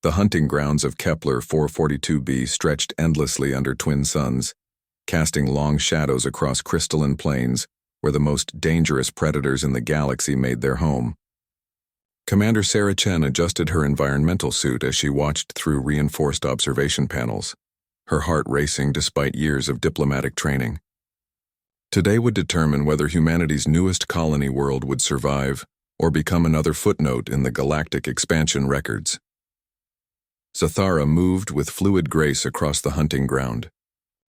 The hunting grounds of Kepler 442b stretched endlessly under twin suns, casting long shadows across crystalline plains where the most dangerous predators in the galaxy made their home. Commander Sarah Chen adjusted her environmental suit as she watched through reinforced observation panels, her heart racing despite years of diplomatic training. Today would determine whether humanity's newest colony world would survive or become another footnote in the galactic expansion records. Zathara moved with fluid grace across the hunting ground,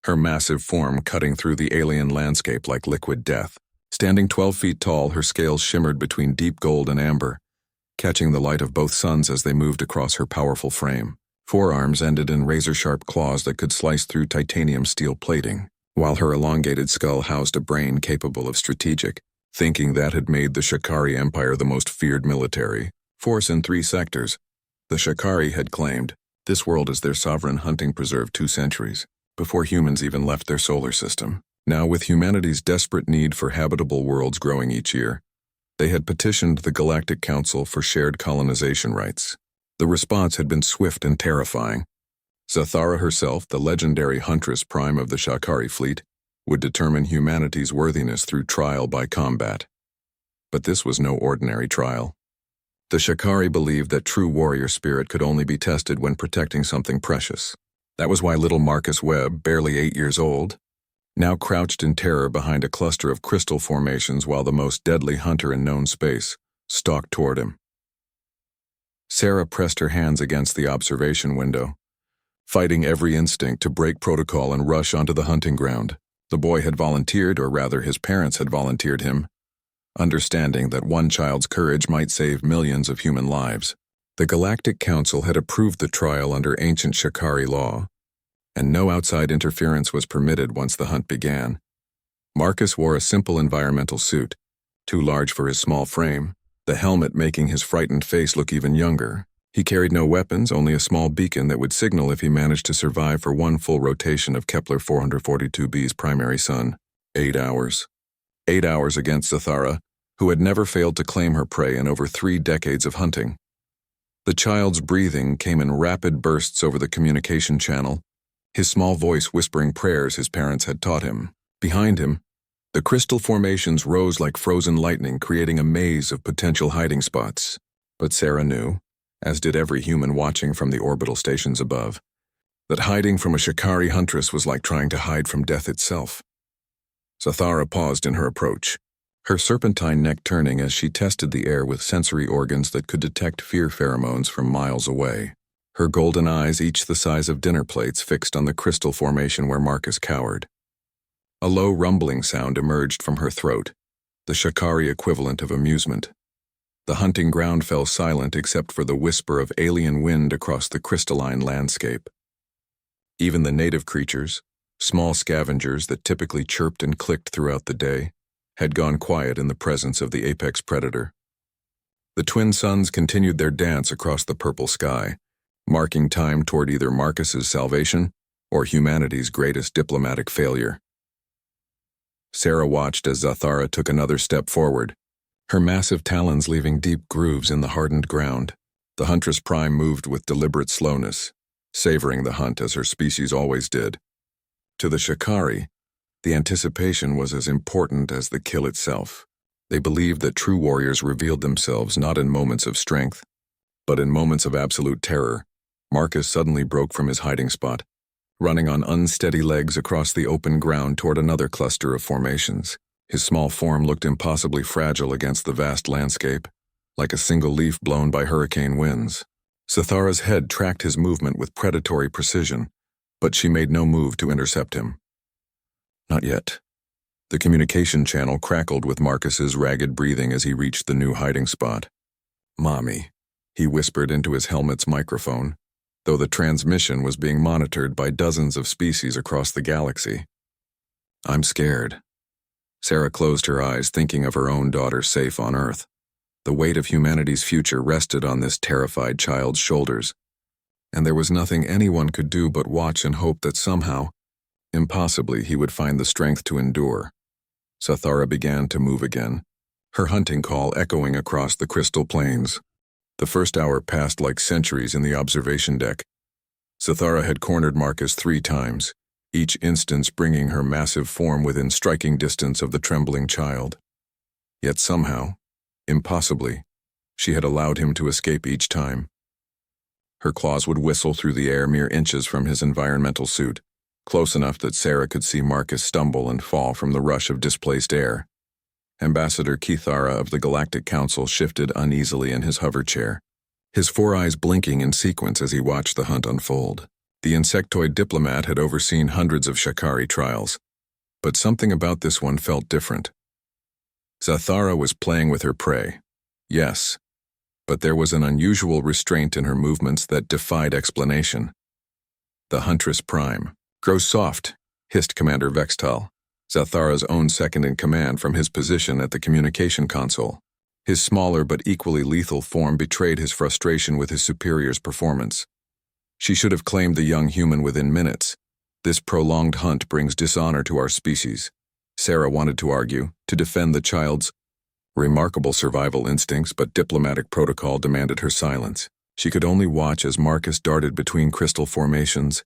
her massive form cutting through the alien landscape like liquid death. Standing 12 feet tall, her scales shimmered between deep gold and amber, catching the light of both suns as they moved across her powerful frame. Forearms ended in razor-sharp claws that could slice through titanium steel plating, while her elongated skull housed a brain capable of strategic thinking that had made the Shakari Empire the most feared military force in 3 sectors. The Shakari had claimed this world as their sovereign hunting preserve 2 centuries, before humans even left their solar system. Now, with humanity's desperate need for habitable worlds growing each year, they had petitioned the Galactic Council for shared colonization rights. The response had been swift and terrifying. Zathara herself, the legendary Huntress Prime of the Shakari fleet, would determine humanity's worthiness through trial by combat. But this was no ordinary trial. The Shakari believed that true warrior spirit could only be tested when protecting something precious. That was why little Marcus Webb, barely 8 years old, now crouched in terror behind a cluster of crystal formations while the most deadly hunter in known space stalked toward him. Sarah pressed her hands against the observation window, fighting every instinct to break protocol and rush onto the hunting ground. The boy had volunteered, or rather his parents had volunteered him, understanding that one child's courage might save millions of human lives. The Galactic Council had approved the trial under ancient Shakari law, and no outside interference was permitted once the hunt began. Marcus wore a simple environmental suit, too large for his small frame, the helmet making his frightened face look even younger. He carried no weapons, only a small beacon that would signal if he managed to survive for one full rotation of Kepler 442b's primary sun. 8 hours. 8 hours against Zathara, who had never failed to claim her prey in over 3 decades of hunting. The child's breathing came in rapid bursts over the communication channel, his small voice whispering prayers his parents had taught him. Behind him, the crystal formations rose like frozen lightning, creating a maze of potential hiding spots. But Sarah knew, as did every human watching from the orbital stations above, that hiding from a Shakari huntress was like trying to hide from death itself. Zathara paused in her approach, her serpentine neck turning as she tested the air with sensory organs that could detect fear pheromones from miles away. Her golden eyes, each the size of dinner plates, fixed on the crystal formation where Marcus cowered. A low rumbling sound emerged from her throat, the Shakari equivalent of amusement. The hunting ground fell silent except for the whisper of alien wind across the crystalline landscape. Even the native creatures, small scavengers that typically chirped and clicked throughout the day, had gone quiet in the presence of the apex predator. The twin suns continued their dance across the purple sky, marking time toward either Marcus's salvation or humanity's greatest diplomatic failure. Sarah watched as Zathara took another step forward, her massive talons leaving deep grooves in the hardened ground. The Huntress Prime moved with deliberate slowness, savoring the hunt as her species always did. To the Shakari, the anticipation was as important as the kill itself. They believed that true warriors revealed themselves not in moments of strength, but in moments of absolute terror. Marcus suddenly broke from his hiding spot, running on unsteady legs across the open ground toward another cluster of formations. His small form looked impossibly fragile against the vast landscape, like a single leaf blown by hurricane winds. Zathara's head tracked his movement with predatory precision, but she made no move to intercept him. Not yet. The communication channel crackled with Marcus's ragged breathing as he reached the new hiding spot. "Mommy," he whispered into his helmet's microphone, though the transmission was being monitored by dozens of species across the galaxy. "I'm scared." Sarah closed her eyes, thinking of her own daughter safe on Earth. The weight of humanity's future rested on this terrified child's shoulders, and there was nothing anyone could do but watch and hope that somehow, impossibly, he would find the strength to endure. Zathara began to move again, her hunting call echoing across the crystal plains. The first hour passed like centuries in the observation deck. Zathara had cornered Marcus 3 times, each instance bringing her massive form within striking distance of the trembling child. Yet somehow, impossibly, she had allowed him to escape each time. Her claws would whistle through the air mere inches from his environmental suit, close enough that Sarah could see Marcus stumble and fall from the rush of displaced air. Ambassador Kithara of the Galactic Council shifted uneasily in his hover chair, his 4 eyes blinking in sequence as he watched the hunt unfold. The insectoid diplomat had overseen hundreds of Shakari trials, but something about this one felt different. Zathara was playing with her prey, yes, but there was an unusual restraint in her movements that defied explanation. The Huntress Prime. "Grow soft," hissed Commander Vextal, Zathara's own second-in-command from his position at the communication console. His smaller but equally lethal form betrayed his frustration with his superior's performance. She should have claimed the young human within minutes. This prolonged hunt brings dishonor to our species. Sarah wanted to argue, to defend the child's remarkable survival instincts, but diplomatic protocol demanded her silence. She could only watch as Marcus darted between crystal formations,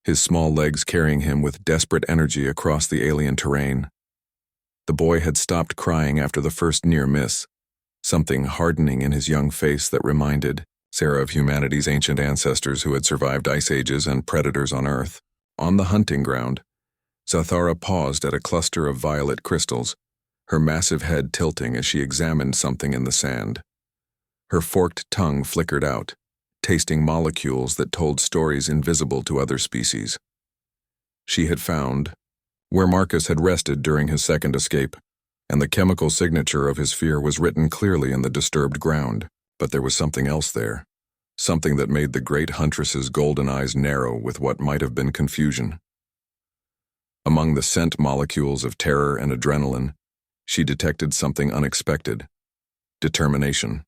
his small legs carrying him with desperate energy across the alien terrain. The boy had stopped crying after the first near miss, something hardening in his young face that reminded Sarah of humanity's ancient ancestors who had survived ice ages and predators on Earth. On the hunting ground, Zathara paused at a cluster of violet crystals, her massive head tilting as she examined something in the sand. Her forked tongue flickered out, tasting molecules that told stories invisible to other species. She had found where Marcus had rested during his second escape, and the chemical signature of his fear was written clearly in the disturbed ground. But there was something else there, something that made the great huntress's golden eyes narrow with what might have been confusion. Among the scent molecules of terror and adrenaline, she detected something unexpected: determination,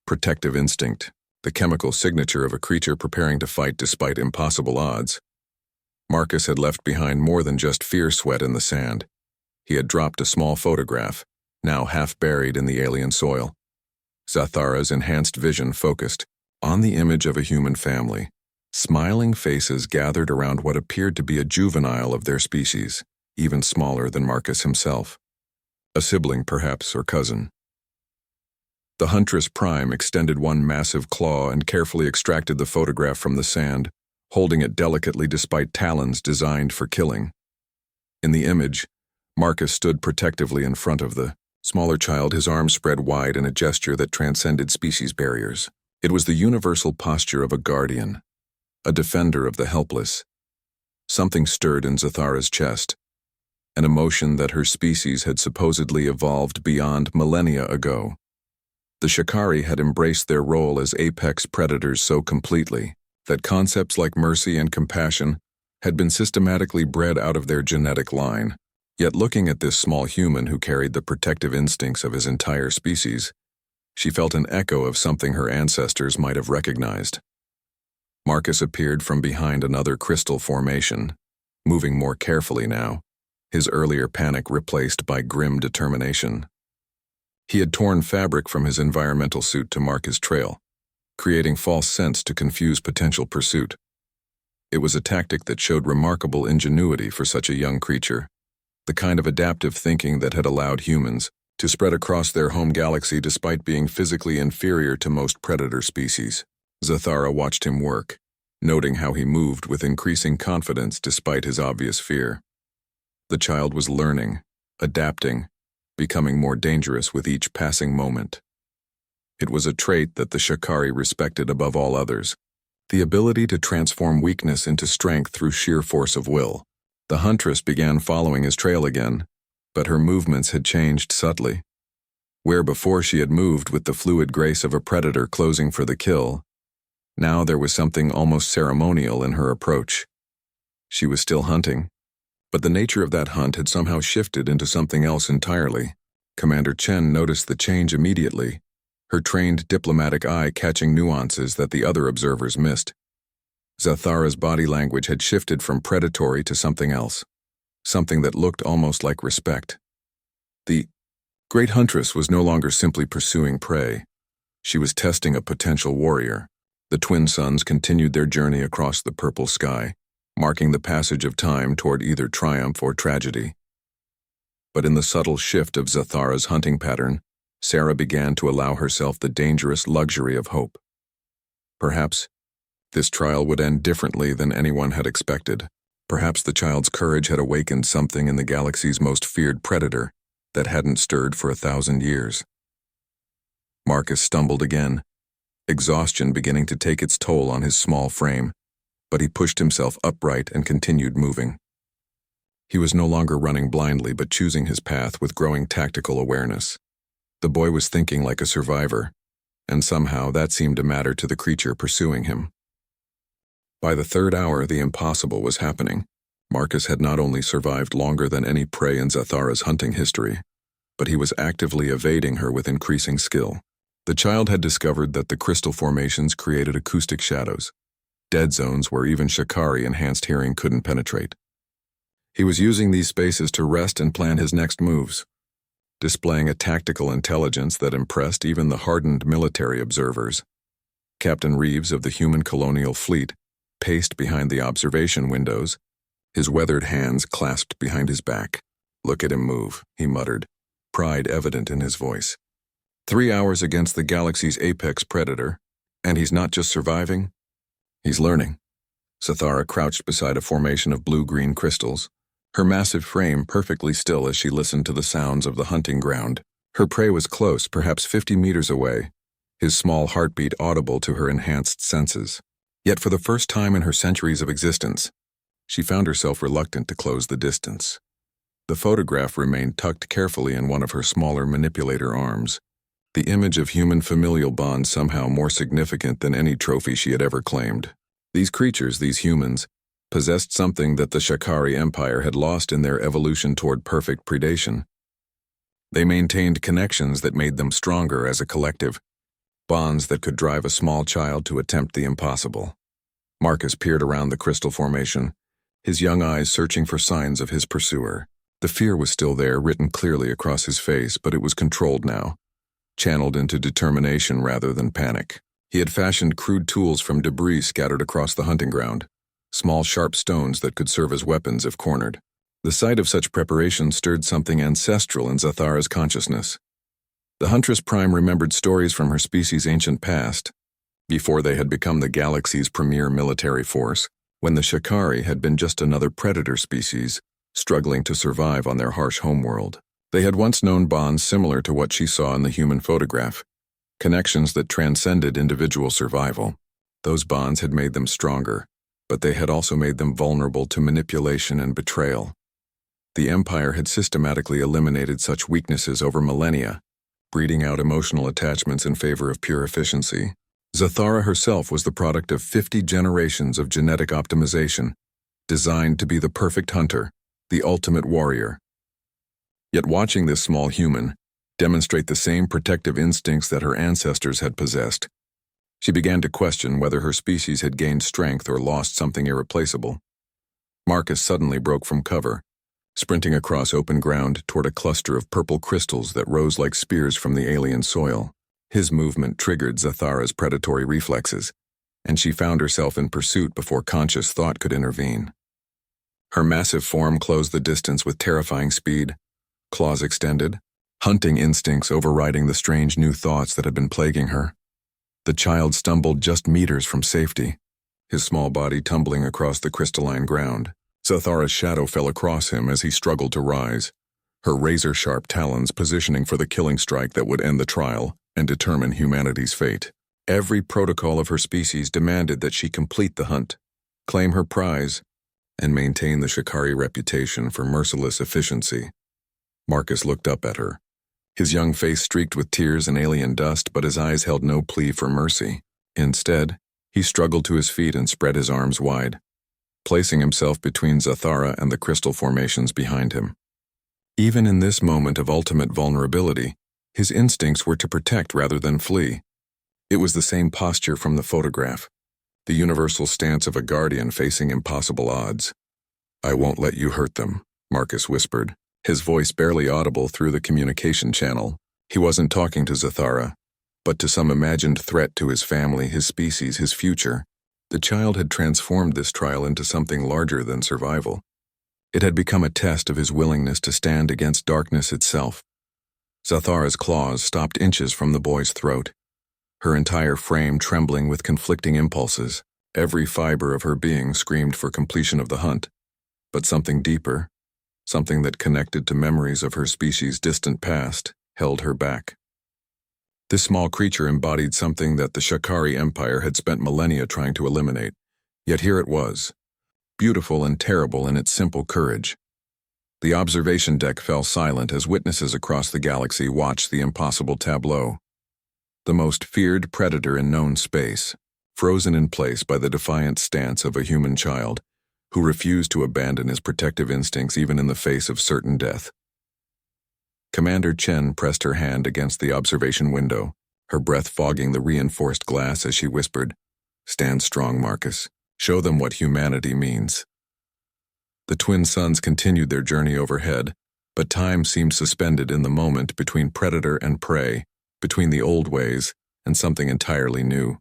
protective instinct, the chemical signature of a creature preparing to fight despite impossible odds. Marcus had left behind more than just fear sweat in the sand. He had dropped a small photograph, now half buried in the alien soil. Zathara's enhanced vision focused on the image of a human family. Smiling faces gathered around what appeared to be a juvenile of their species, even smaller than Marcus himself. A sibling, perhaps, or cousin. The Huntress Prime extended one massive claw and carefully extracted the photograph from the sand, holding it delicately despite talons designed for killing. In the image, Marcus stood protectively in front of the smaller child, his arms spread wide in a gesture that transcended species barriers. It was the universal posture of a guardian, a defender of the helpless. Something stirred in Zathara's chest, an emotion that her species had supposedly evolved beyond millennia ago. The Shakari had embraced their role as apex predators so completely that concepts like mercy and compassion had been systematically bred out of their genetic line. Yet looking at this small human who carried the protective instincts of his entire species, she felt an echo of something her ancestors might have recognized. Marcus appeared from behind another crystal formation, moving more carefully now, his earlier panic replaced by grim determination. He had torn fabric from his environmental suit to mark his trail, creating false scents to confuse potential pursuit. It was a tactic that showed remarkable ingenuity for such a young creature, the kind of adaptive thinking that had allowed humans to spread across their home galaxy despite being physically inferior to most predator species. Zathara watched him work, noting how he moved with increasing confidence despite his obvious fear. The child was learning, adapting, becoming more dangerous with each passing moment. It was a trait that the Shakari respected above all others, the ability to transform weakness into strength through sheer force of will. The huntress began following his trail again, but her movements had changed subtly. Where before she had moved with the fluid grace of a predator closing for the kill, now there was something almost ceremonial in her approach. She was still hunting, but the nature of that hunt had somehow shifted into something else entirely. Commander Chen noticed the change immediately, her trained diplomatic eye catching nuances that the other observers missed. Zathara's body language had shifted from predatory to something else, something that looked almost like respect. The great huntress was no longer simply pursuing prey. She was testing a potential warrior. The twin suns continued their journey across the purple sky, marking the passage of time toward either triumph or tragedy. But in the subtle shift of Zathara's hunting pattern, Sarah began to allow herself the dangerous luxury of hope. Perhaps this trial would end differently than anyone had expected. Perhaps the child's courage had awakened something in the galaxy's most feared predator that hadn't stirred for 1,000 years. Marcus stumbled again, exhaustion beginning to take its toll on his small frame, but he pushed himself upright and continued moving. He was no longer running blindly but choosing his path with growing tactical awareness. The boy was thinking like a survivor, and somehow that seemed to matter to the creature pursuing him. By the third hour, the impossible was happening. Marcus had not only survived longer than any prey in Zathara's hunting history, but he was actively evading her with increasing skill. The child had discovered that the crystal formations created acoustic shadows, dead zones where even Shikari-enhanced hearing couldn't penetrate. He was using these spaces to rest and plan his next moves, displaying a tactical intelligence that impressed even the hardened military observers. Captain Reeves of the human colonial fleet paced behind the observation windows, his weathered hands clasped behind his back. "Look at him move," he muttered, pride evident in his voice. 3 hours against the galaxy's apex predator, and he's not just surviving, he's learning. Zathara crouched beside a formation of blue-green crystals, her massive frame perfectly still as she listened to the sounds of the hunting ground. Her prey was close, perhaps 50 meters away, his small heartbeat audible to her enhanced senses. Yet for the first time in her centuries of existence, she found herself reluctant to close the distance. The photograph remained tucked carefully in one of her smaller manipulator arms, the image of human familial bonds somehow more significant than any trophy she had ever claimed. These creatures, these humans, possessed something that the Shikari Empire had lost in their evolution toward perfect predation. They maintained connections that made them stronger as a collective, bonds that could drive a small child to attempt the impossible. Marcus peered around the crystal formation, his young eyes searching for signs of his pursuer. The fear was still there, written clearly across his face, but it was controlled now, channeled into determination rather than panic. He had fashioned crude tools from debris scattered across the hunting ground, small sharp stones that could serve as weapons if cornered. The sight of such preparation stirred something ancestral in Zathara's consciousness. The Huntress Prime remembered stories from her species' ancient past, before they had become the galaxy's premier military force, when the Shikari had been just another predator species, struggling to survive on their harsh homeworld. They had once known bonds similar to what she saw in the human photograph, connections that transcended individual survival. Those bonds had made them stronger, but they had also made them vulnerable to manipulation and betrayal. The Empire had systematically eliminated such weaknesses over millennia, breeding out emotional attachments in favor of pure efficiency. Zathara herself was the product of 50 generations of genetic optimization, designed to be the perfect hunter, the ultimate warrior. Yet watching this small human demonstrate the same protective instincts that her ancestors had possessed, she began to question whether her species had gained strength or lost something irreplaceable. Marcus suddenly broke from cover, sprinting across open ground toward a cluster of purple crystals that rose like spears from the alien soil. His movement triggered Zathara's predatory reflexes, and she found herself in pursuit before conscious thought could intervene. Her massive form closed the distance with terrifying speed, claws extended, hunting instincts overriding the strange new thoughts that had been plaguing her. The child stumbled just meters from safety, his small body tumbling across the crystalline ground. Zathara's shadow fell across him as he struggled to rise, her razor-sharp talons positioning for the killing strike that would end the trial and determine humanity's fate. Every protocol of her species demanded that she complete the hunt, claim her prize, and maintain the Shikari reputation for merciless efficiency. Marcus looked up at her, his young face streaked with tears and alien dust, but his eyes held no plea for mercy. Instead, he struggled to his feet and spread his arms wide, placing himself between Zathara and the crystal formations behind him. Even in this moment of ultimate vulnerability, his instincts were to protect rather than flee. It was the same posture from the photograph, the universal stance of a guardian facing impossible odds. "I won't let you hurt them," Marcus whispered, his voice barely audible through the communication channel. He wasn't talking to Zathara. but to some imagined threat to his family, his species, his future. The child had transformed this trial into something larger than survival. It had become a test of his willingness to stand against darkness itself. Zathara's claws stopped inches from the boy's throat, her entire frame trembling with conflicting impulses. Every fiber of her being screamed for completion of the hunt, but something deeper, something that connected to memories of her species' distant past, held her back. This small creature embodied something that the Shakari Empire had spent millennia trying to eliminate, yet here it was, beautiful and terrible in its simple courage. The observation deck fell silent as witnesses across the galaxy watched the impossible tableau. The most feared predator in known space, frozen in place by the defiant stance of a human child who refused to abandon his protective instincts even in the face of certain death. Commander Chen pressed her hand against the observation window, her breath fogging the reinforced glass as she whispered, "Stand strong, Marcus. Show them what humanity means." The twin suns continued their journey overhead, but time seemed suspended in the moment between predator and prey, between the old ways and something entirely new.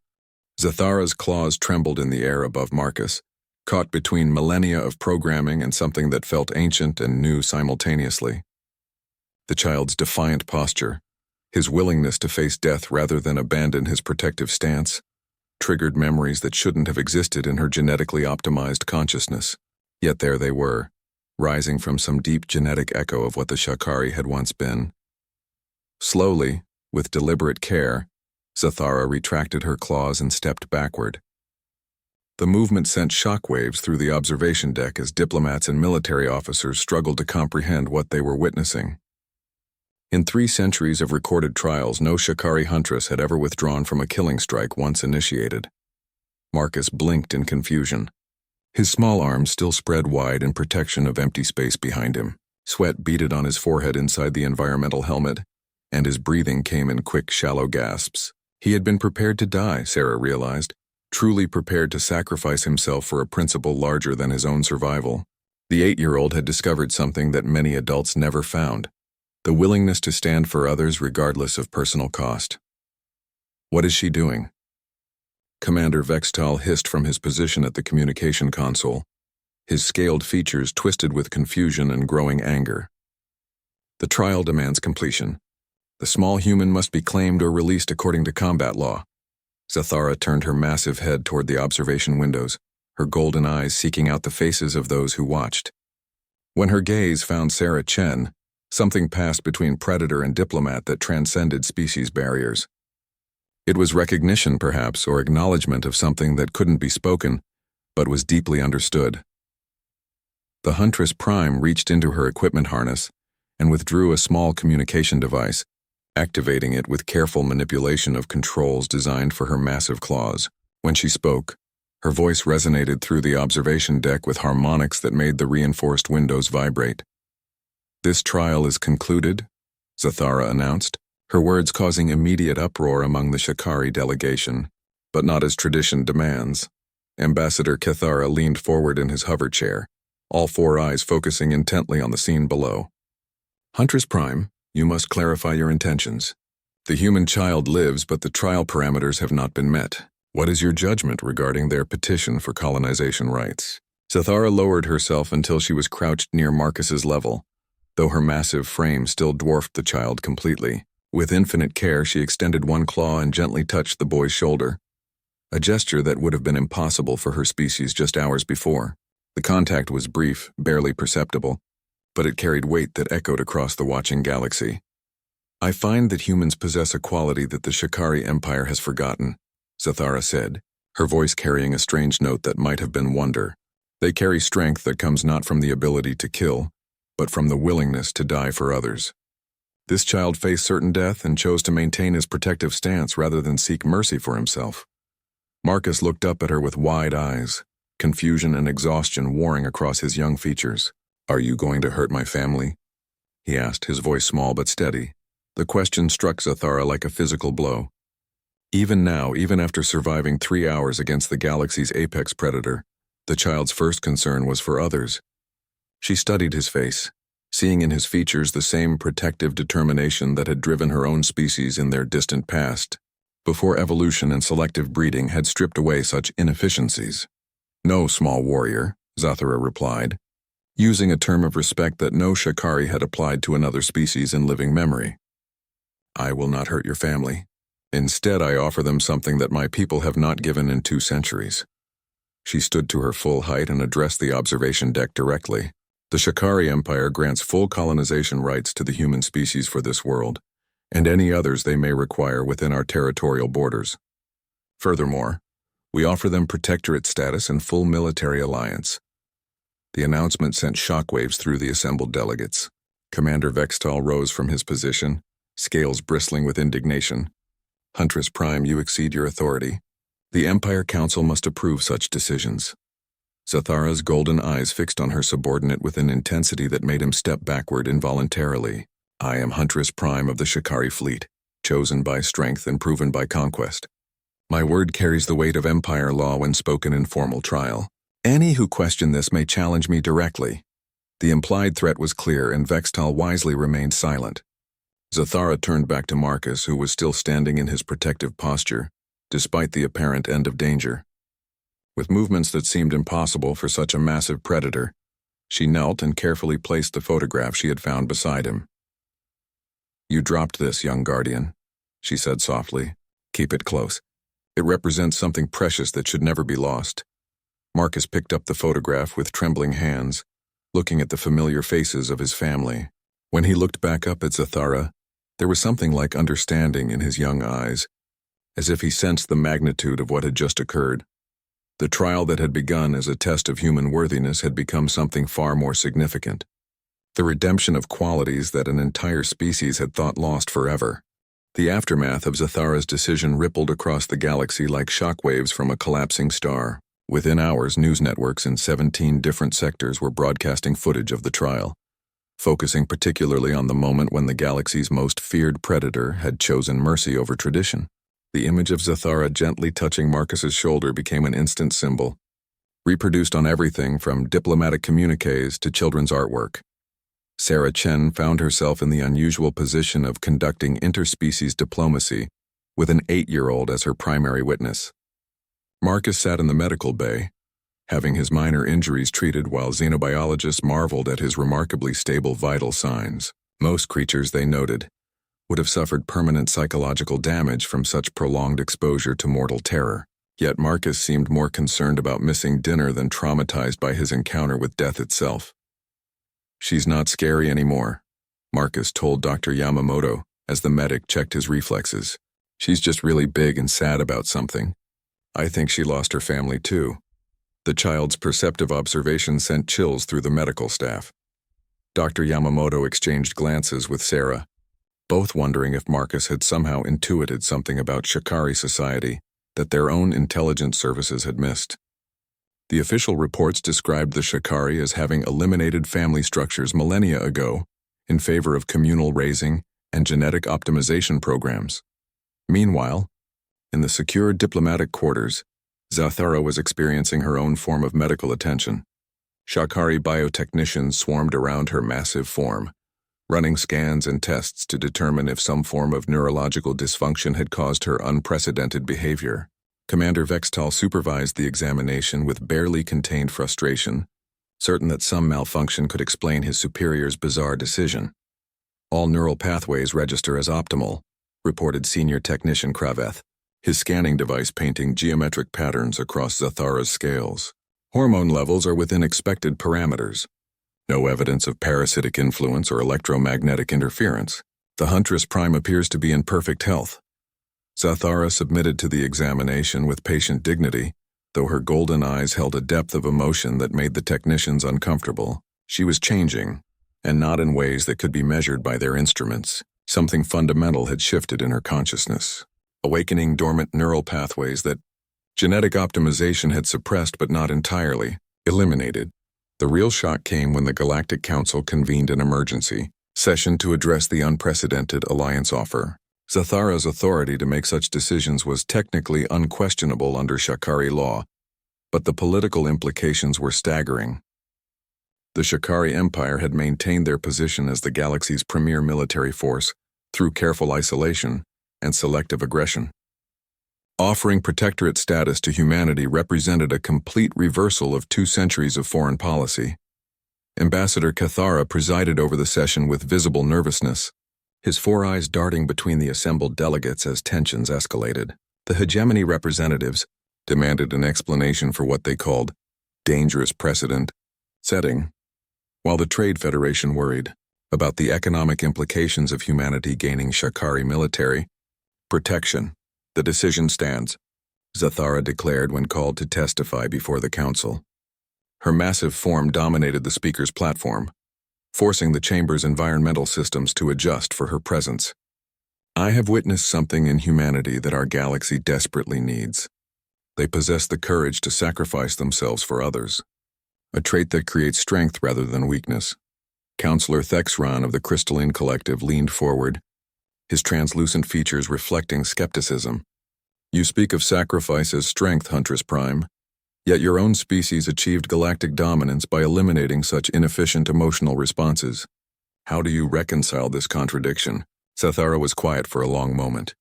Zathara's claws trembled in the air above Marcus, caught between millennia of programming and something that felt ancient and new simultaneously. The child's defiant posture, his willingness to face death rather than abandon his protective stance, triggered memories that shouldn't have existed in her genetically optimized consciousness. Yet there they were, rising from some deep genetic echo of what the Shakari had once been. Slowly, with deliberate care, Zathara retracted her claws and stepped backward. The movement sent shockwaves through the observation deck as diplomats and military officers struggled to comprehend what they were witnessing. In 3 centuries of recorded trials, no Shakari huntress had ever withdrawn from a killing strike once initiated. Marcus blinked in confusion. His small arms still spread wide in protection of empty space behind him. Sweat beaded on his forehead inside the environmental helmet, and his breathing came in quick, shallow gasps. He had been prepared to die, Sarah realized, truly prepared to sacrifice himself for a principle larger than his own survival. The 8-year-old had discovered something that many adults never found: the willingness to stand for others regardless of personal cost. "What is she doing?" Commander Vextal hissed from his position at the communication console, his scaled features twisted with confusion and growing anger. "The trial demands completion. The small human must be claimed or released according to combat law." Zathara turned her massive head toward the observation windows, her golden eyes seeking out the faces of those who watched. When her gaze found Sarah Chen, something passed between predator and diplomat that transcended species barriers. It was recognition, perhaps, or acknowledgement of something that couldn't be spoken, but was deeply understood. The Huntress Prime reached into her equipment harness and withdrew a small communication device, activating it with careful manipulation of controls designed for her massive claws. When she spoke, her voice resonated through the observation deck with harmonics that made the reinforced windows vibrate. "This trial is concluded," Zathara announced, her words causing immediate uproar among the Shakari delegation, but not as tradition demands. Ambassador Kethara leaned forward in his hover chair, all 4 eyes focusing intently on the scene below. "Huntress Prime, you must clarify your intentions. The human child lives, but the trial parameters have not been met. What is your judgment regarding their petition for colonization rights?" Zathara lowered herself until she was crouched near Marcus's level, though her massive frame still dwarfed the child completely. With infinite care, she extended one claw and gently touched the boy's shoulder, a gesture that would have been impossible for her species just hours before. The contact was brief, barely perceptible, but it carried weight that echoed across the watching galaxy. "I find that humans possess a quality that the Shakari Empire has forgotten," Zathara said, her voice carrying a strange note that might have been wonder. "They carry strength that comes not from the ability to kill, but from the willingness to die for others." This child faced certain death and chose to maintain his protective stance rather than seek mercy for himself. Marcus looked up at her with wide eyes, confusion and exhaustion warring across his young features. "Are you going to hurt my family?" he asked, his voice small but steady. The question struck Zathara like a physical blow. Even now, even after surviving 3 hours against the galaxy's apex predator, the child's first concern was for others. She studied his face, seeing in his features the same protective determination that had driven her own species in their distant past. before evolution and selective breeding had stripped away such inefficiencies. No, small warrior, Zathara replied, using a term of respect that no Shikari had applied to another species in living memory. I will not hurt your family. Instead, I offer them something that my people have not given in 2 centuries. She stood to her full height and addressed the observation deck directly. The Shikari Empire grants full colonization rights to the human species for this world, and any others they may require within our territorial borders. Furthermore, we offer them protectorate status and full military alliance. The announcement sent shockwaves through the assembled delegates. Commander Vextal rose from his position, scales bristling with indignation. Huntress Prime, you exceed your authority. The Empire Council must approve such decisions. Zathara's golden eyes fixed on her subordinate with an intensity that made him step backward involuntarily. I am Huntress Prime of the Shikari fleet, chosen by strength and proven by conquest. My word carries the weight of Empire law when spoken in formal trial. Any who question this may challenge me directly. The implied threat was clear, and Vextal wisely remained silent. Zathara turned back to Marcus, who was still standing in his protective posture, despite the apparent end of danger. With movements that seemed impossible for such a massive predator, she knelt and carefully placed the photograph she had found beside him. You dropped this, young guardian, she said softly. Keep it close. It represents something precious that should never be lost. Marcus picked up the photograph with trembling hands, looking at the familiar faces of his family. When he looked back up at Zathara, there was something like understanding in his young eyes, as if he sensed the magnitude of what had just occurred. The trial that had begun as a test of human worthiness had become something far more significant. The redemption of qualities that an entire species had thought lost forever. The aftermath of Zathara's decision rippled across the galaxy like shockwaves from a collapsing star. Within hours, news networks in 17 different sectors were broadcasting footage of the trial, focusing particularly on the moment when the galaxy's most feared predator had chosen mercy over tradition. The image of Zathara gently touching Marcus's shoulder became an instant symbol, reproduced on everything from diplomatic communiques to children's artwork. Sarah Chen found herself in the unusual position of conducting interspecies diplomacy with an 8-year-old as her primary witness. Marcus sat in the medical bay, having his minor injuries treated while xenobiologists marveled at his remarkably stable vital signs. Most creatures, they noted, would have suffered permanent psychological damage from such prolonged exposure to mortal terror. Yet Marcus seemed more concerned about missing dinner than traumatized by his encounter with death itself. She's not scary anymore, Marcus told Dr. Yamamoto as the medic checked his reflexes. She's just really big and sad about something. I think she lost her family too. The child's perceptive observation sent chills through the medical staff. Dr. Yamamoto exchanged glances with Sarah, both wondering if Marcus had somehow intuited something about Shikari society that their own intelligence services had missed. The official reports described the Shikari as having eliminated family structures millennia ago in favor of communal raising and genetic optimization programs. Meanwhile, in the secure diplomatic quarters, Zathara was experiencing her own form of medical attention. Shikari biotechnicians swarmed around her massive form, running scans and tests to determine if some form of neurological dysfunction had caused her unprecedented behavior. Commander Vextal supervised the examination with barely contained frustration, certain that some malfunction could explain his superior's bizarre decision. All neural pathways register as optimal, reported Senior Technician Kraveth, his scanning device painting geometric patterns across Zathara's scales. Hormone levels are within expected parameters. No evidence of parasitic influence or electromagnetic interference. The Huntress Prime appears to be in perfect health. Zathara submitted to the examination with patient dignity, though her golden eyes held a depth of emotion that made the technicians uncomfortable. She was changing, and not in ways that could be measured by their instruments. Something fundamental had shifted in her consciousness, awakening dormant neural pathways that genetic optimization had suppressed but not entirely eliminated. The real shock came when the Galactic Council convened an emergency session to address the unprecedented alliance offer. Zathara's authority to make such decisions was technically unquestionable under Shikari law, but the political implications were staggering. The Shikari Empire had maintained their position as the galaxy's premier military force through careful isolation and selective aggression. Offering protectorate status to humanity represented a complete reversal of 2 centuries of foreign policy. Ambassador Cathara presided over the session with visible nervousness, his 4 eyes darting between the assembled delegates as tensions escalated. The hegemony representatives demanded an explanation for what they called dangerous precedent setting, while the Trade Federation worried about the economic implications of humanity gaining Shakari military protection. The decision stands, Zathara declared when called to testify before the council. Her massive form dominated the speaker's platform, forcing the chamber's environmental systems to adjust for her presence. I have witnessed something in humanity that our galaxy desperately needs. They possess the courage to sacrifice themselves for others, a trait that creates strength rather than weakness. Counselor Thexron of the Crystalline Collective leaned forward, his translucent features reflecting skepticism. You speak of sacrifice as strength, Huntress Prime, yet your own species achieved galactic dominance by eliminating such inefficient emotional responses. How do you reconcile this contradiction? Zathara was quiet for a long moment,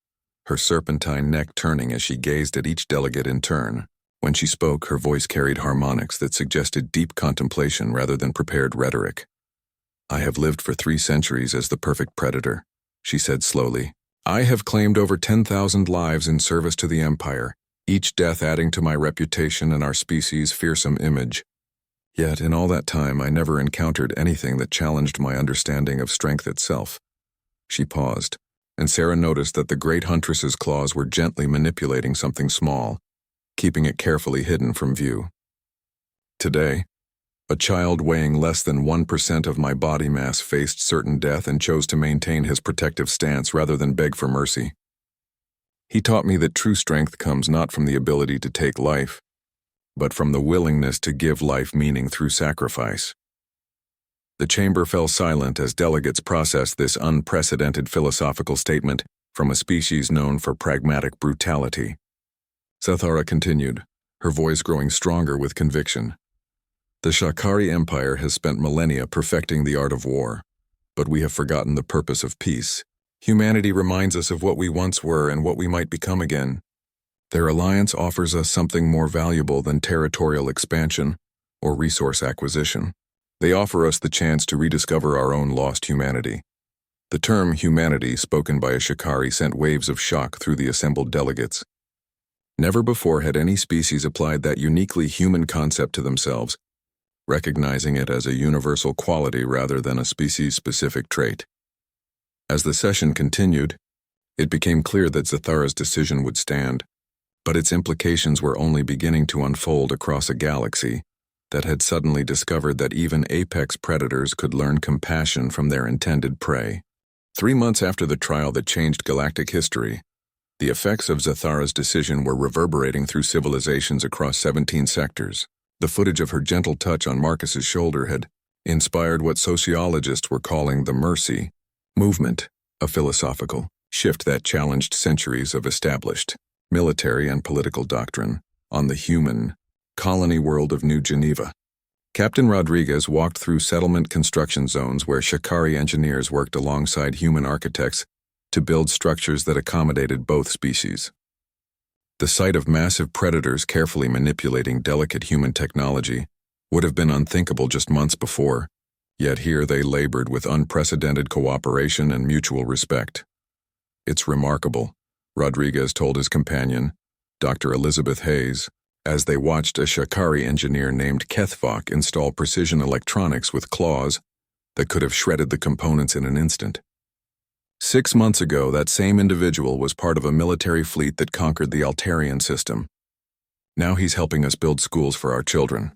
her serpentine neck turning as she gazed at each delegate in turn. When she spoke, her voice carried harmonics that suggested deep contemplation rather than prepared rhetoric. I have lived for 3 centuries as the perfect predator, she said slowly. I have claimed over 10,000 lives in service to the Empire, each death adding to my reputation and our species' fearsome image. Yet in all that time I never encountered anything that challenged my understanding of strength itself. She paused, and Sarah noticed that the great huntress's claws were gently manipulating something small, keeping it carefully hidden from view. Today, a child weighing less than 1% of my body mass faced certain death and chose to maintain his protective stance rather than beg for mercy. He taught me that true strength comes not from the ability to take life, but from the willingness to give life meaning through sacrifice. The chamber fell silent as delegates processed this unprecedented philosophical statement from a species known for pragmatic brutality. Zathara continued, her voice growing stronger with conviction. The Shakari Empire has spent millennia perfecting the art of war, but we have forgotten the purpose of peace. Humanity reminds us of what we once were and what we might become again. Their alliance offers us something more valuable than territorial expansion or resource acquisition. They offer us the chance to rediscover our own lost humanity. The term humanity, spoken by a Shakari, sent waves of shock through the assembled delegates. Never before had any species applied that uniquely human concept to themselves, recognizing it as a universal quality rather than a species-specific trait. As the session continued, it became clear that Zathara's decision would stand, but its implications were only beginning to unfold across a galaxy that had suddenly discovered that even apex predators could learn compassion from their intended prey. 3 months after the trial that changed galactic history, the effects of Zathara's decision were reverberating through civilizations across 17 sectors. The footage of her gentle touch on Marcus's shoulder had inspired what sociologists were calling the mercy movement, a philosophical shift that challenged centuries of established military and political doctrine on the human colony world of New Geneva. Captain Rodriguez walked through settlement construction zones where Shakari engineers worked alongside human architects to build structures that accommodated both species. The sight of massive predators carefully manipulating delicate human technology would have been unthinkable just months before, yet here they labored with unprecedented cooperation and mutual respect. It's remarkable, Rodriguez told his companion, Dr. Elizabeth Hayes, as they watched a Shakari engineer named Kethvok install precision electronics with claws that could have shredded the components in an instant. 6 months ago, that same individual was part of a military fleet that conquered the Altarian system. Now he's helping us build schools for our children.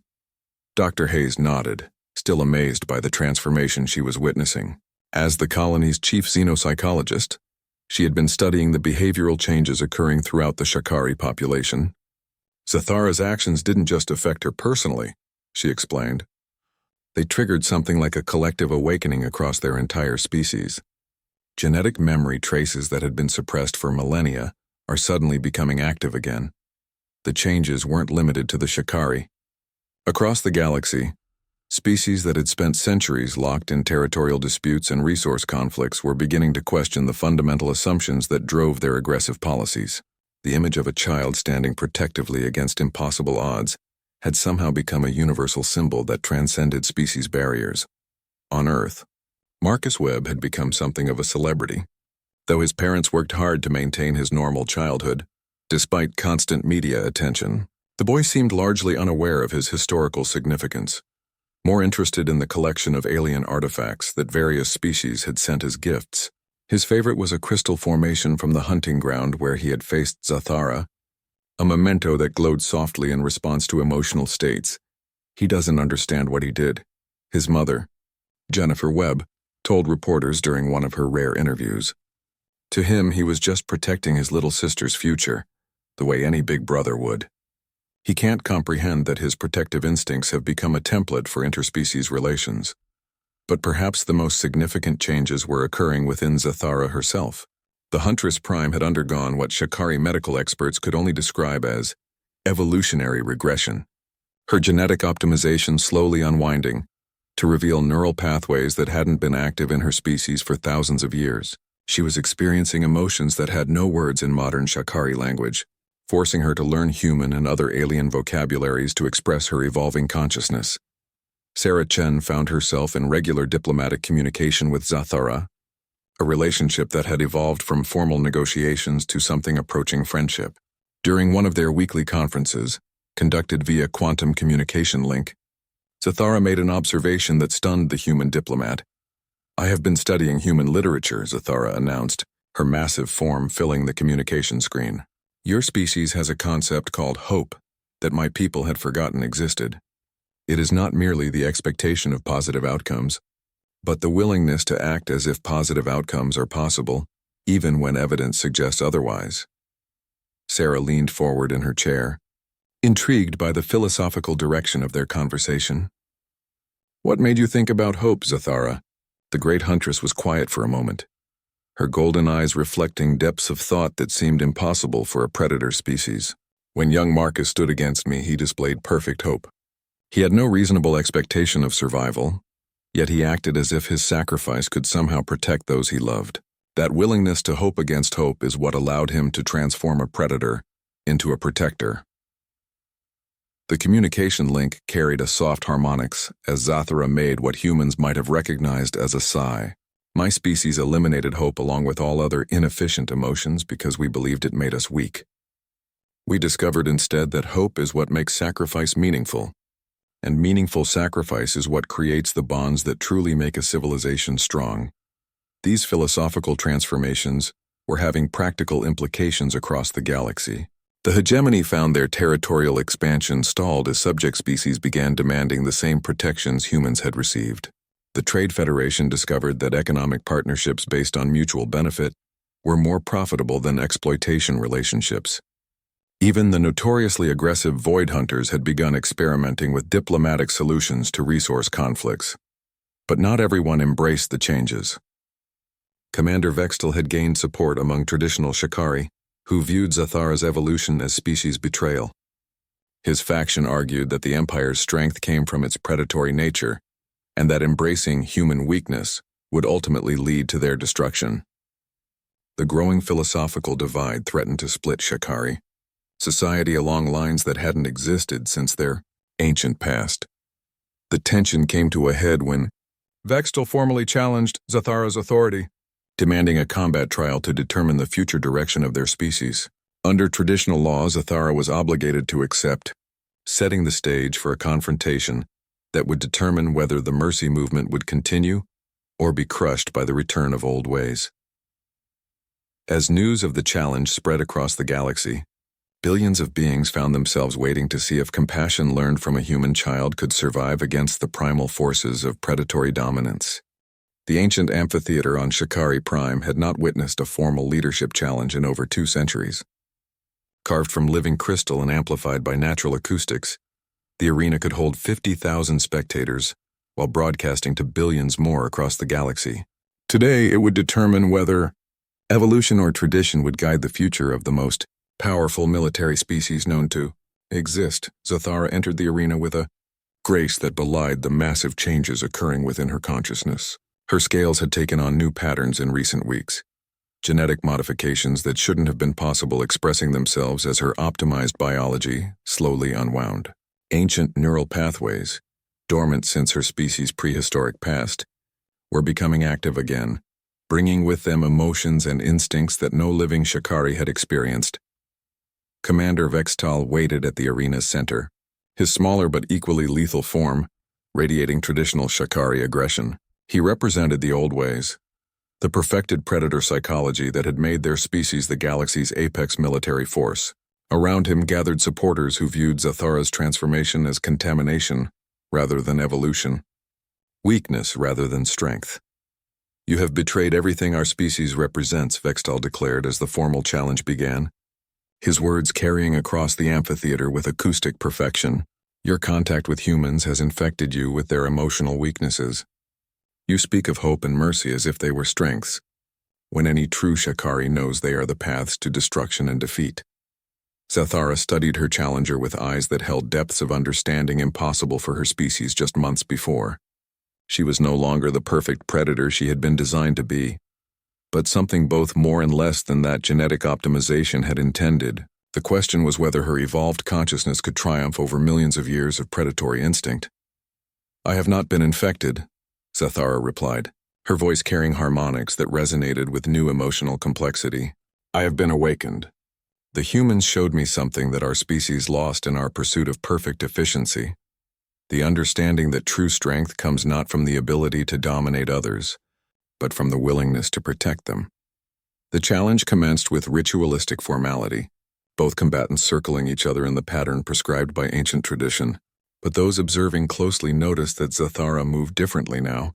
Dr. Hayes nodded, still amazed by the transformation she was witnessing. As the colony's chief xenopsychologist, she had been studying the behavioral changes occurring throughout the Shakari population. Zathara's actions didn't just affect her personally, she explained. They triggered something like a collective awakening across their entire species. Genetic memory traces that had been suppressed for millennia are suddenly becoming active again. The changes weren't limited to the Shakari. Across the galaxy, species that had spent centuries locked in territorial disputes and resource conflicts were beginning to question the fundamental assumptions that drove their aggressive policies. The image of a child standing protectively against impossible odds had somehow become a universal symbol that transcended species barriers. On Earth, Marcus Webb had become something of a celebrity. Though his parents worked hard to maintain his normal childhood, despite constant media attention, the boy seemed largely unaware of his historical significance, more interested in the collection of alien artifacts that various species had sent as gifts. His favorite was a crystal formation from the hunting ground where he had faced Zathara, a memento that glowed softly in response to emotional states. He doesn't understand what he did. His mother, Jennifer Webb, told reporters during one of her rare interviews. To him, he was just protecting his little sister's future, the way any big brother would. He can't comprehend that his protective instincts have become a template for interspecies relations. But perhaps the most significant changes were occurring within Zathara herself. The Huntress Prime had undergone what Shikari medical experts could only describe as evolutionary regression. Her genetic optimization slowly unwinding to reveal neural pathways that hadn't been active in her species for thousands of years. She was experiencing emotions that had no words in modern Shikari language, forcing her to learn human and other alien vocabularies to express her evolving consciousness. Sarah Chen found herself in regular diplomatic communication with Zathara, a relationship that had evolved from formal negotiations to something approaching friendship. During one of their weekly conferences, conducted via quantum communication link, Zathara made an observation that stunned the human diplomat. "I have been studying human literature," Zathara announced, her massive form filling the communication screen. "Your species has a concept called hope that my people had forgotten existed. It is not merely the expectation of positive outcomes, but the willingness to act as if positive outcomes are possible, even when evidence suggests otherwise." Sarah leaned forward in her chair, intrigued by the philosophical direction of their conversation. "What made you think about hope, Zathara?" The great huntress was quiet for a moment, her golden eyes reflecting depths of thought that seemed impossible for a predator species. "When young Marcus stood against me, he displayed perfect hope. He had no reasonable expectation of survival, yet he acted as if his sacrifice could somehow protect those he loved. That willingness to hope against hope is what allowed him to transform a predator into a protector." The communication link carried a soft harmonics as Zathara made what humans might have recognized as a sigh. "My species eliminated hope along with all other inefficient emotions because we believed it made us weak. We discovered instead that hope is what makes sacrifice meaningful, and meaningful sacrifice is what creates the bonds that truly make a civilization strong." These philosophical transformations were having practical implications across the galaxy. The hegemony found their territorial expansion stalled as subject species began demanding the same protections humans had received. The Trade Federation discovered that economic partnerships based on mutual benefit were more profitable than exploitation relationships. Even the notoriously aggressive void hunters had begun experimenting with diplomatic solutions to resource conflicts. But not everyone embraced the changes. Commander Vextel had gained support among traditional Shikari, who viewed Zathara's evolution as species betrayal. His faction argued that the Empire's strength came from its predatory nature, and that embracing human weakness would ultimately lead to their destruction. The growing philosophical divide threatened to split Shikari, society along lines that hadn't existed since their ancient past. The tension came to a head when Vextel formally challenged Zathara's authority, demanding a combat trial to determine the future direction of their species. Under traditional law, Zathara was obligated to accept, setting the stage for a confrontation that would determine whether the mercy movement would continue or be crushed by the return of old ways. As news of the challenge spread across the galaxy, billions of beings found themselves waiting to see if compassion learned from a human child could survive against the primal forces of predatory dominance. The ancient amphitheater on Shikari Prime had not witnessed a formal leadership challenge in over 2 centuries. Carved from living crystal and amplified by natural acoustics, the arena could hold 50,000 spectators while broadcasting to billions more across the galaxy. Today, it would determine whether evolution or tradition would guide the future of the most powerful military species known to exist. Zathara entered the arena with a grace that belied the massive changes occurring within her consciousness. Her scales had taken on new patterns in recent weeks. genetic modifications that shouldn't have been possible expressing themselves as her optimized biology slowly unwound. Ancient neural pathways, dormant since her species' prehistoric past, were becoming active again, bringing with them emotions and instincts that no living Shikari had experienced. Commander Vextal waited at the arena's center, his smaller but equally lethal form radiating traditional Shikari aggression. He represented the old ways, the perfected predator psychology that had made their species the galaxy's apex military force. Around him gathered supporters who viewed Zathara's transformation as contamination rather than evolution, weakness rather than strength. "You have betrayed everything our species represents," Vextal declared as the formal challenge began, his words carrying across the amphitheater with acoustic perfection. "Your contact with humans has infected you with their emotional weaknesses. You speak of hope and mercy as if they were strengths, when any true Shikari knows they are the paths to destruction and defeat." Zathara studied her challenger with eyes that held depths of understanding impossible for her species just months before. She was no longer the perfect predator she had been designed to be, but something both more and less than that genetic optimization had intended. The question was whether her evolved consciousness could triumph over millions of years of predatory instinct. "I have not been infected," Zathara replied, her voice carrying harmonics that resonated with new emotional complexity. "I have been awakened. The humans showed me something that our species lost in our pursuit of perfect efficiency. The understanding that true strength comes not from the ability to dominate others, but from the willingness to protect them." The challenge commenced with ritualistic formality, both combatants circling each other in the pattern prescribed by ancient tradition. But those observing closely noticed that Zathara moved differently now,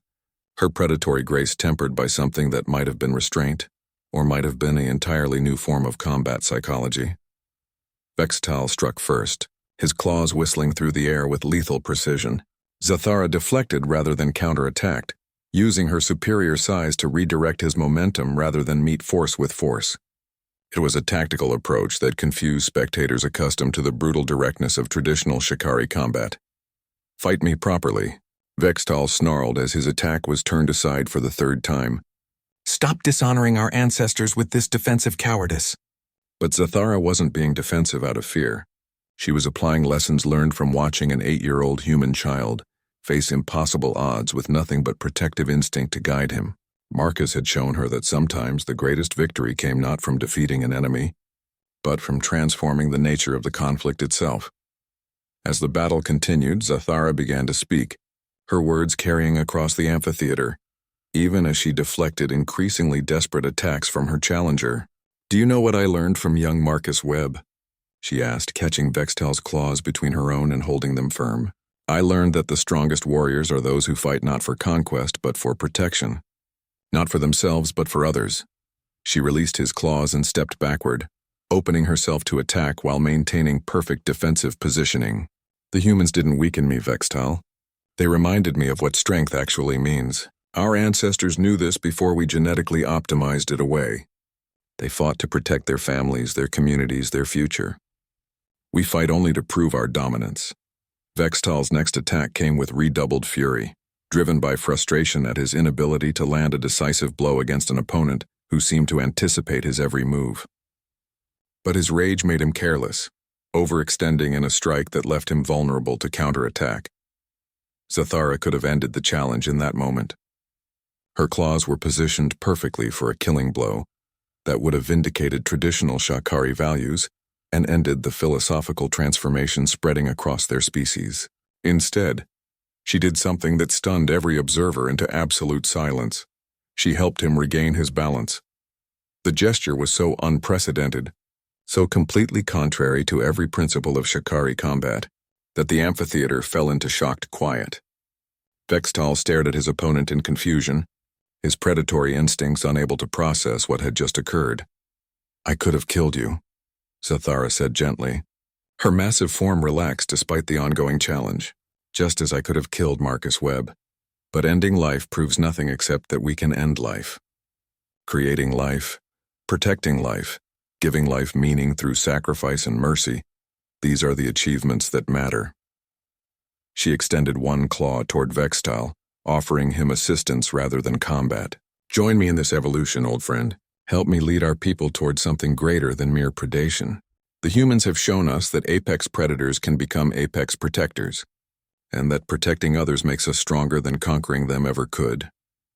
her predatory grace tempered by something that might have been restraint, or might have been an entirely new form of combat psychology. Vextal struck first, his claws whistling through the air with lethal precision. Zathara deflected rather than counterattacked, using her superior size to redirect his momentum rather than meet force with force. It was a tactical approach that confused spectators accustomed to the brutal directness of traditional Shikari combat. "Fight me properly," Vextal snarled as his attack was turned aside for the third time. "Stop dishonoring our ancestors with this defensive cowardice." But Zathara wasn't being defensive out of fear. She was applying lessons learned from watching an 8-year-old human child face impossible odds with nothing but protective instinct to guide him. Marcus had shown her that sometimes the greatest victory came not from defeating an enemy, but from transforming the nature of the conflict itself. As the battle continued, Zathara began to speak, her words carrying across the amphitheater, even as she deflected increasingly desperate attacks from her challenger. "Do you know what I learned from young Marcus Webb?" she asked, catching Vextal's claws between her own and holding them firm. "I learned that the strongest warriors are those who fight not for conquest but for protection. Not for themselves, but for others." She released his claws and stepped backward, opening herself to attack while maintaining perfect defensive positioning. "The humans didn't weaken me, Vextal. They reminded me of what strength actually means. Our ancestors knew this before we genetically optimized it away. They fought to protect their families, their communities, their future. We fight only to prove our dominance." Vextal's next attack came with redoubled fury, driven by frustration at his inability to land a decisive blow against an opponent who seemed to anticipate his every move. But his rage made him careless, overextending in a strike that left him vulnerable to counterattack. Zathara could have ended the challenge in that moment. Her claws were positioned perfectly for a killing blow that would have vindicated traditional Shikari values and ended the philosophical transformation spreading across their species. Instead, she did something that stunned every observer into absolute silence. She helped him regain his balance. The gesture was so unprecedented, so completely contrary to every principle of Shikari combat, that the amphitheater fell into shocked quiet. Vextal stared at his opponent in confusion, his predatory instincts unable to process what had just occurred. "I could have killed you," Zathara said gently. Her massive form relaxed despite the ongoing challenge. "Just as I could have killed Marcus Webb. But ending life proves nothing except that we can end life. Creating life, protecting life, giving life meaning through sacrifice and mercy, these are the achievements that matter." She extended one claw toward Vextal, offering him assistance rather than combat. "Join me in this evolution, old friend. Help me lead our people towards something greater than mere predation. The humans have shown us that apex predators can become apex protectors, and that protecting others makes us stronger than conquering them ever could.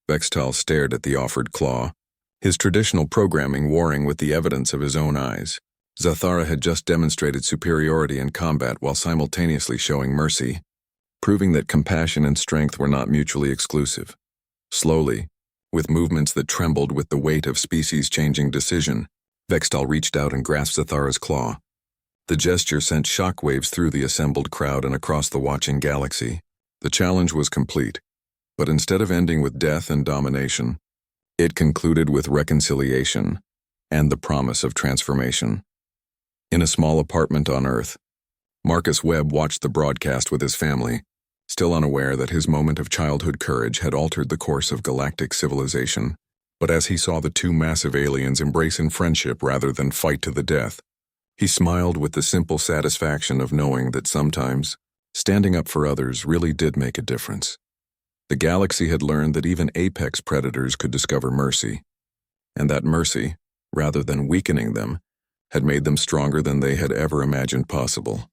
Vextal stared at the offered claw, his traditional programming warring with the evidence of his own eyes. Zathara had just demonstrated superiority in combat while simultaneously showing mercy, proving that compassion and strength were not mutually exclusive. Slowly, with movements that trembled with the weight of species-changing decision, Vextal reached out and grasped Zathara's claw. The gesture sent shockwaves through the assembled crowd and across the watching galaxy. The challenge was complete, but instead of ending with death and domination, it concluded with reconciliation and the promise of transformation. In a small apartment on Earth, Marcus Webb watched the broadcast with his family, still unaware that his moment of childhood courage had altered the course of galactic civilization. But as he saw the two massive aliens embrace in friendship rather than fight to the death, he smiled with the simple satisfaction of knowing that sometimes standing up for others really did make a difference. The galaxy had learned that even apex predators could discover mercy, and that mercy, rather than weakening them, had made them stronger than they had ever imagined possible.